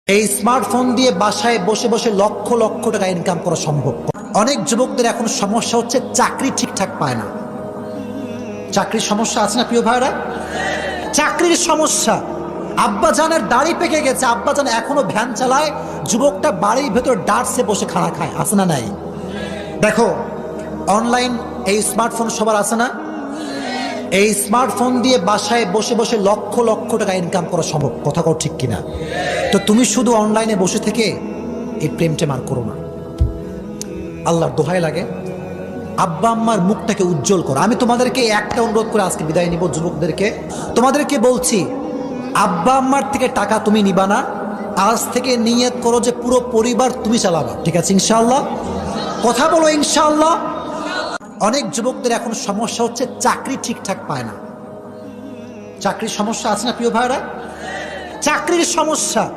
এই স্মার্টফোন দিয়ে বাসায় বসে বসে লক্ষ লক্ষ টাকা ইনকাম করা সম্ভব। অনেক যুবকদের এখন সমস্যা হচ্ছে চাকরি ঠিকঠাক পায় না। চাকরির সমস্যা আছে না প্রিয় ভাইরা? চাকরির সমস্যা। আব্বা জানের দাড়ি পেকে গেছে, আব্বা জান এখনো ভ্যান চালায়, যুবকটা বাড়ির ভেতর ডার্সে বসে খানা খায়। আছে না নাই? দেখো, অনলাইন এই স্মার্টফোন সবার আছে না? এই স্মার্টফোন দিয়ে বাসায় বসে বসে লক্ষ লক্ষ টাকা ইনকাম করা সম্ভব। কথা কও ঠিক কিনা? তো তুমি শুধু অনলাইনে বসে থেকে এই প্রেমটা মার করো না। আল্লাহর দোহাই লাগে, আব্বা আম্মার মুখটাকে উজ্জ্বল করো। আমি তোমাদেরকে একটা অনুরোধ করে আজকে বিদায় নিব। যুবকদেরকে তোমাদেরকে বলছি, আব্বা আম্মার থেকে টাকা তুমি নিবা না। আজ থেকে নিয়ত করো যে পুরো পরিবার তুমি চালাবা। ঠিক আছে ইনশাআল্লাহ? কথা বলো ইনশাআল্লাহ। অনেক যুবকদের এখন সমস্যা হচ্ছে চাকরি ঠিকঠাক পায় না। চাকরির সমস্যা আছে না প্রিয় ভাইরা? চাকরির সমস্যা।